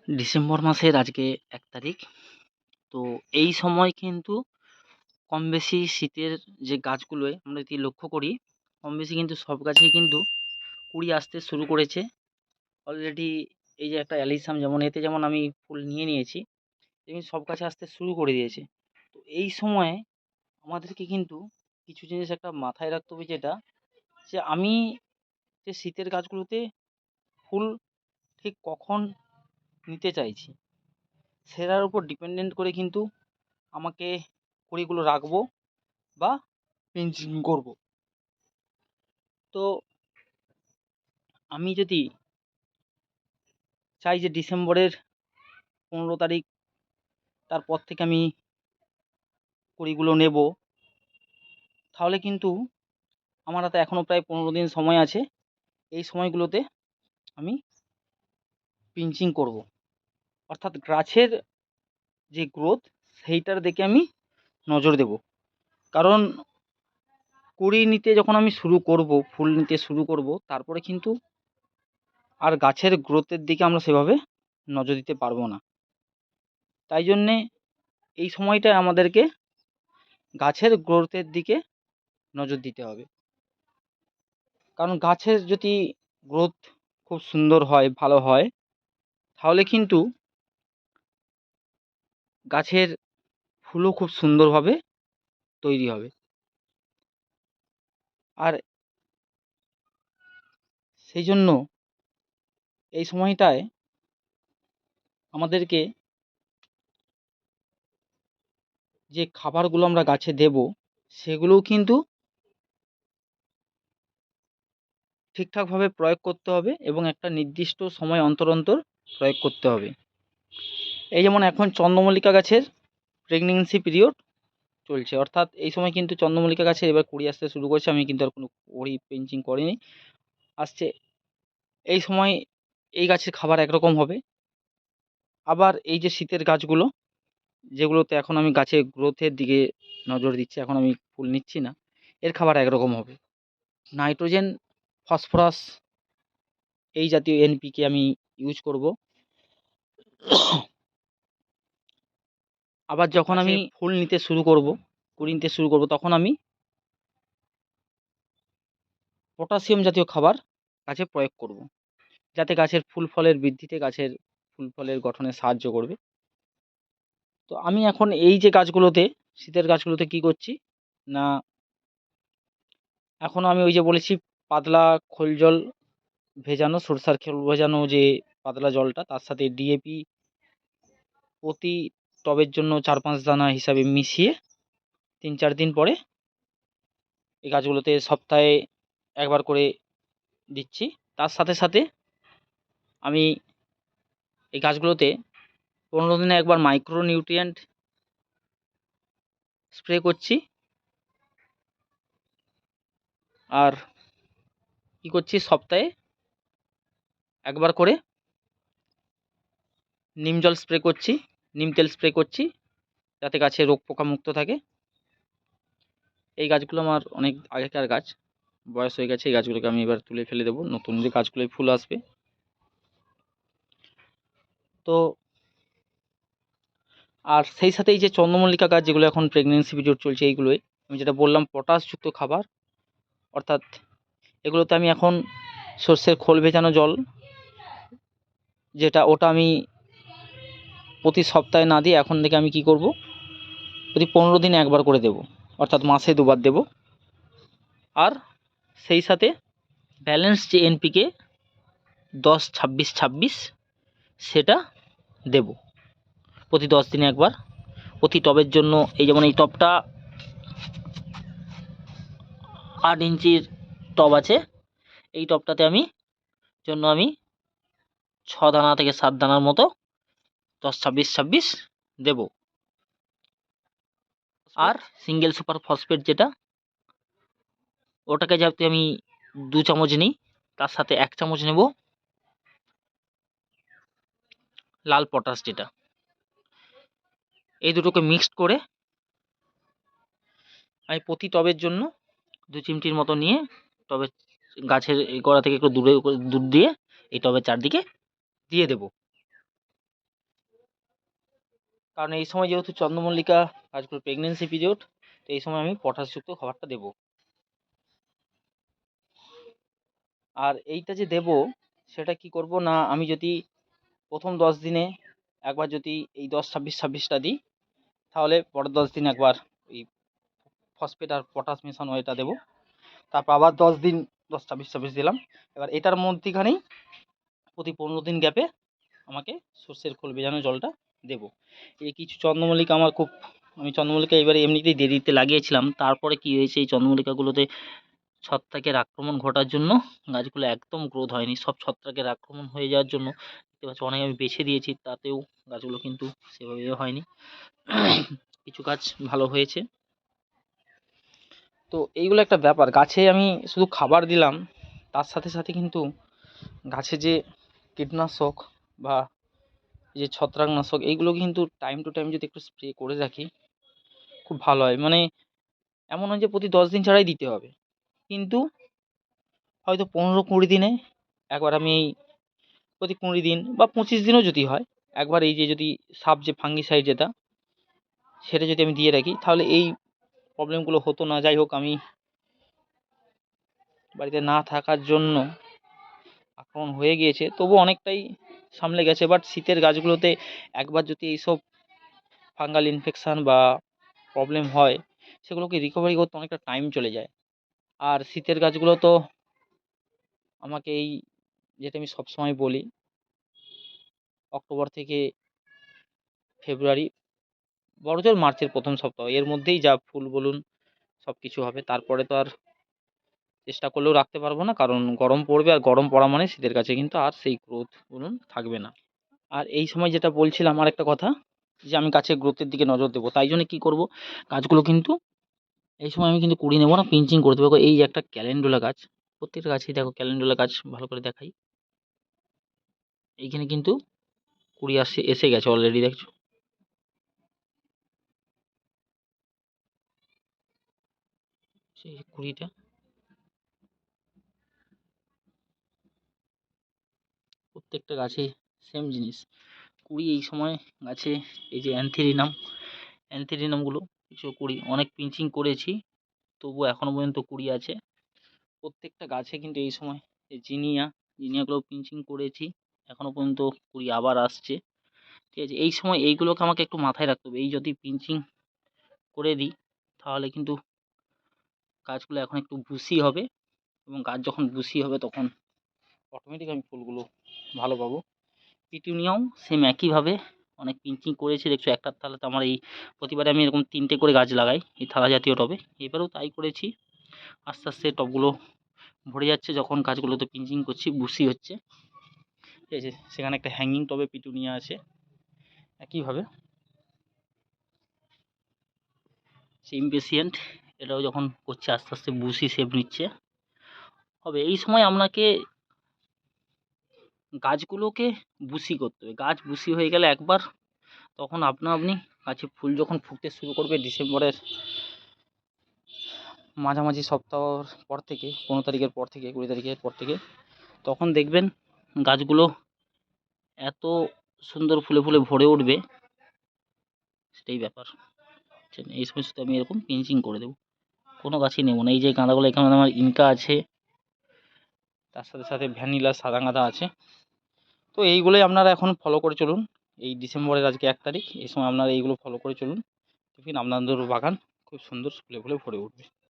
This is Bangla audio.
ডিসেম্বর মাসের আজকে ১ তারিখ। তো এই সময় কিন্তু কম বেশি শীতের যে গাছগুলোয় আমরা যদি লক্ষ্য করি, কম বেশি কিন্তু সব গাছেই কিন্তু কুঁড়ি আসতে শুরু করেছে। অলরেডি এই যে একটা অ্যালিসাম, যেমন এতে যেমন আমি ফুল নিয়েছি, তেমনি সব গাছে আসতে শুরু করে দিয়েছে। তো এই সময়ে আমাদেরকে কিন্তু কিছু জিনিস একটা মাথায় রাখতে হবে, যেটা যে আমি যে শীতের গাছগুলোতে ফুল ঠিক কখন নিতে চাইছি, সেটার উপর ডিপেন্ডেন্ট করে কিন্তু আমাকে কুঁড়িগুলো রাখবো বা পিঞ্চিং করব। তো আমি যদি চাই যে ডিসেম্বরের 15 তারিখ, তারপর থেকে আমি কুঁড়িগুলো নেব, তাহলে কিন্তু আমার হাতে এখনও প্রায় 15 দিন সময় আছে। এই সময়গুলোতে আমি পিঞ্চিং করব, অর্থাৎ গাছের যে গ্রোথ সেইটার দিকে আমি নজর দেব। কারণ কুঁড়ি নিতে যখন আমি শুরু করব, ফুল নিতে শুরু করব, তারপরে কিন্তু আর গাছের গ্রোথের দিকে আমরা সেভাবে নজর দিতে পারবো না। তাই জন্যে এই সময়টায় আমাদেরকে গাছের গ্রোথের দিকে নজর দিতে হবে। কারণ গাছের যদি গ্রোথ খুব সুন্দর হয়, ভালো হয়, তাহলে কিন্তু গাছের ফুলও খুব সুন্দরভাবে তৈরি হবে। আর সেই জন্য এই সময়টায় আমাদেরকে যে খাবারগুলো আমরা গাছে দেব, সেগুলোও কিন্তু ঠিকঠাকভাবে প্রয়োগ করতে হবে এবং একটা নির্দিষ্ট সময় অন্তর অন্তর প্রয়োগ করতে হবে। এই যেমন এখন চন্দ্রমল্লিকা গাছের প্রেগনেন্সি পিরিয়ড চলছে, অর্থাৎ এই সময় কিন্তু চন্দ্রমল্লিকা গাছের এবার কুঁড়ি আসতে শুরু করেছে। আমি কিন্তু আর কোনো কুঁড়ি পিঞ্চিং করিনি, আসছে। এই সময় এই গাছের খাবার একরকম হবে। আবার এই যে শীতের গাছগুলো, যেগুলোতে এখন আমি গাছের গ্রোথের দিকে নজর দিচ্ছি, এখন আমি ফুল নিচ্ছি না, এর খাবার একরকম হবে। নাইট্রোজেন, ফসফরাস এই জাতীয় এনপিকে আমি ইউজ করব। আবার যখন আমি ফুল নিতে শুরু করব, কুঁড়ি নিতে শুরু করব, তখন আমি পটাশিয়াম জাতীয় খাবার গাছে প্রয়োগ করব, যাতে গাছের ফুল ফলের বৃদ্ধিতে, গাছের ফুল ফলের গঠনে সাহায্য করবে। তো আমি এখন এই যে গাছগুলোতে, শীতের গাছগুলোতে কি করছি না, এখন আমি ওই যে বলেছি পাতলা খোল জল ভেজানো, সরষার খোল ভেজানো যে পাতলা জলটা, তার সাথে ডিএপি প্রতি টবের জন্য 4-5 দানা হিসাবে মিশিয়ে 3-4 দিন পরে এই গাছগুলোতে সপ্তাহে একবার করে দিচ্ছি। তার সাথে সাথে আমি এই গাছগুলোতে 15 দিনে একবার মাইক্রো নিউট্রিয়েন্ট স্প্রে করছি। আর কি করছি, সপ্তাহে একবার করে নিম জল স্প্রে করছি, নিম তেল স্প্রে করছি, যাতে গাছে রোগ পোকা মুক্ত থাকে। এই গাছগুলো আমার অনেক আগেকার গাছ, বয়স হয়ে গেছে। এই গাছগুলোকে আমি এবার তুলে ফেলে দেবো, নতুন যে গাছগুলোয় ফুল আসবে। তো আর সেই সাথে এই যে চন্দ্রমল্লিকা গাছ, যেগুলো এখন প্রেগনেন্সি পিরিয়ড চলছে, এইগুলোই আমি যেটা বললাম পটাশযুক্ত খাবার, অর্থাৎ এগুলোতে আমি এখন সর্ষের খোল ভেজানো জল, যেটা ওটা আমি প্রতি সপ্তাহে না দিয়ে এখন থেকে আমি কি করব, প্রতি 15 দিনে একবার করে দেব, অর্থাৎ মাসে 2বার দেব। আর সেই সাথে ব্যালেন্স যে এনপিকে 10-26-26 সেটা দেব প্রতি 10 দিনে একবার, প্রতি টবের জন্য। এই যেমন এই টবটা 8 ইঞ্চির টব আছে, এই টবটাতে আমি 6 দানা থেকে 7 দানার মতো 10-26-26 দেব। আর সিঙ্গেল সুপার ফসফেট যেটা, ওটাকে যাতে আমি 2 চামচ নিই, তার সাথে 1 চামচ নেব লাল পটাশ, যেটা এই দুটোকে মিক্সড করে আমি প্রতি টবের জন্য 2 চিমটির মতো নিয়ে টবের গাছের এই গোড়া থেকে একটু দূর দিয়ে এই টবের চারদিকে দিয়ে দেব। কারণ এই সময় যেহেতু চন্দ্রমল্লিকা গাছগুলো প্রেগনেন্সি পিরিয়ড, তো এই সময় আমি পটাশযুক্ত খাবারটা দেবো। আর এইটা যে দেবো সেটা কি করব না, আমি যদি প্রথম 10 দিনে একবার যদি এই 10-26-26টা দিই, তাহলে পরের 10 দিন একবার ওই ফসফেট আর পটাশ মেশানো এটা দেবো। তারপর আবার 10 দিন 10-26-26 দিলাম। এবার এটার মধ্যিখানেই প্রতি 15 দিন গ্যাপে আমাকে সর্ষের খোল ভেজানো জলটা দেবো। এই কিছু চন্দ্রমল্লিকা আমার খুব, আমি চন্দ্রমল্লিকা এবারে এমনিতেই দেরিতে লাগিয়েছিলাম, তারপরে কি হয়েছে এই চন্দ্রমল্লিকাগুলোতে ছত্রাকের আক্রমণ ঘটার জন্য গাছগুলো একদম গ্রোথ হয়নি। সব ছত্রাকের আক্রমণ হয়ে যাওয়ার জন্য দেখতে পাচ্ছ অনেক আমি বেছে দিয়েছি, তাতেও গাছগুলো কিন্তু সেভাবে হয়নি। কিছু গাছ ভালো হয়েছে। তো এইগুলো একটা ব্যাপার, গাছে আমি শুধু খাবার দিলাম, তার সাথে সাথে কিন্তু গাছে যে কীটনাশক বা যে ছত্রাকনাশক এইগুলো কিন্তু টাইম টু টাইম যদি একটু স্প্রে করে রাখি খুব ভালো হয়। মানে এমন নয় যে প্রতি 10 দিন ছাড়াই দিতে হবে, কিন্তু হয়তো 15-20 দিনে একবার আমি এই প্রতি 20 দিন বা 25 দিনও যদি হয় একবার এই যে যদি যে ফাঙ্গিসাইড যেটা সেটা যদি আমি দিয়ে রাখি, তাহলে এই প্রবলেমগুলো হতো না। যাই হোক, আমি বাড়িতে না থাকার জন্য আক্রমণ হয়ে গিয়েছে, তবু অনেকটাই সামলে গেছে। বাট শীতের গাছগুলোতে একবার যদি এইসব ফাঙ্গাল ইনফেকশান বা প্রবলেম হয়, সেগুলোকে রিকভারি করতে অনেকটা টাইম চলে যায়। আর শীতের গাছগুলো তো আমাকে এই, যেটা আমি সবসময় বলি, অক্টোবর থেকে ফেব্রুয়ারি, বড়জোর মার্চের প্রথম সপ্তাহ, এর মধ্যেই যা ফুল বলুন সব কিছু হবে। তারপরে তো আর চেষ্টা করলেও রাখতে পারবো না, কারণ গরম পড়বে, আর গরম পড়া মানে শীতের গাছে কিন্তু আর সেই গ্রোথ বলুন থাকবে না। আর এই সময় যেটা বলছিলাম আরেকটা কথা, যে আমি গাছের গ্রোথের দিকে নজর দেবো, তাই জন্য কী করব, গাছগুলো কিন্তু এই সময় আমি কিন্তু কুড়ি নেবো না, পিঞ্চিং করে দেবো। এই যে একটা ক্যালেন্ডুলা গাছ, প্রত্যেকটা গাছেই দেখো ক্যালেন্ডুলা গাছ, ভালো করে দেখাই, এইখানে কিন্তু কুড়ি এসে গেছে অলরেডি, দেখছো? সেই কুড়িটা, প্রত্যেকটা গাছেই সেম জিনিস, কুড়ি এই সময় গাছে। এই যে অ্যান্থেরিনামগুলো কিছু কুড়ি, অনেক পিঞ্চিং করেছি তবুও এখনও পর্যন্ত কুড়ি আছে প্রত্যেকটা গাছে। কিন্তু এই সময় এই জিনিয়াগুলো পিঞ্চিং করেছি, এখনও পর্যন্ত কুড়ি আবার আসছে। ঠিক আছে, এই সময় এইগুলোকে আমাকে একটু মাথায় রাখতে হবে। এই যদি পিঞ্চিং করে দিই তাহলে কিন্তু গাছগুলো এখন একটু বুশি হবে, এবং গাছ যখন বুশি হবে তখন অটোমেটিক আমি ফুলগুলো ভালো পাবো। পিটুনিয়াও সেম একইভাবে অনেক পিঞ্চিং করেছি, দেখছো একটা থালাতে আমার এই প্রতিবারে আমি এরকম 3টে করে গাছ লাগাই এই থালা জাতীয় টবে, এবারেও তাই করেছি। আস্তে আস্তে টবগুলো ভরে যাচ্ছে, যখন গাছগুলোতে পিঞ্চিং করছি বুশি হচ্ছে। ঠিক আছে, সেখানে একটা হ্যাঙ্গিং টবে পিটুনিয়া আছে, একইভাবে সেই ইমপেশিয়েন্ট এটাও যখন করছে আস্তে আস্তে বুশি শেপ নিচ্ছে হবে। এই সময় আপনাকে গাছগুলোকে বুশি করতে হবে। গাছ বুশি হয়ে গেলে একবার, তখন আপনা আপনি গাছে ফুল যখন ফুটতে শুরু করবে ডিসেম্বরের মাঝামাঝি সপ্তাহর পর থেকে, 15 তারিখের পর থেকে, 20 তারিখের পর থেকে, তখন দেখবেন গাছগুলো এত সুন্দর ফুলে ফুলে ভরে উঠবে, সেটাই ব্যাপার। এই সময় শুধু আমি এরকম পিঞ্চিং করে দেবো, কোনো গাছই নেবো না। এই যে গাঁদাগুলো এখানে আমার ইনকা আছে, তার সাথে সাথে ভ্যানিলা সাদা গাঁদা আছে। তো এইগুলোই আপনারা এখন ফলো করে চলুন। এই ডিসেম্বরের আজকে 1 তারিখ, এই সময় আপনারা এইগুলো ফলো করে চলুন, দেখবেন আপনাদের বাগান খুব সুন্দর ফুলে ফুলে ভরে উঠবে।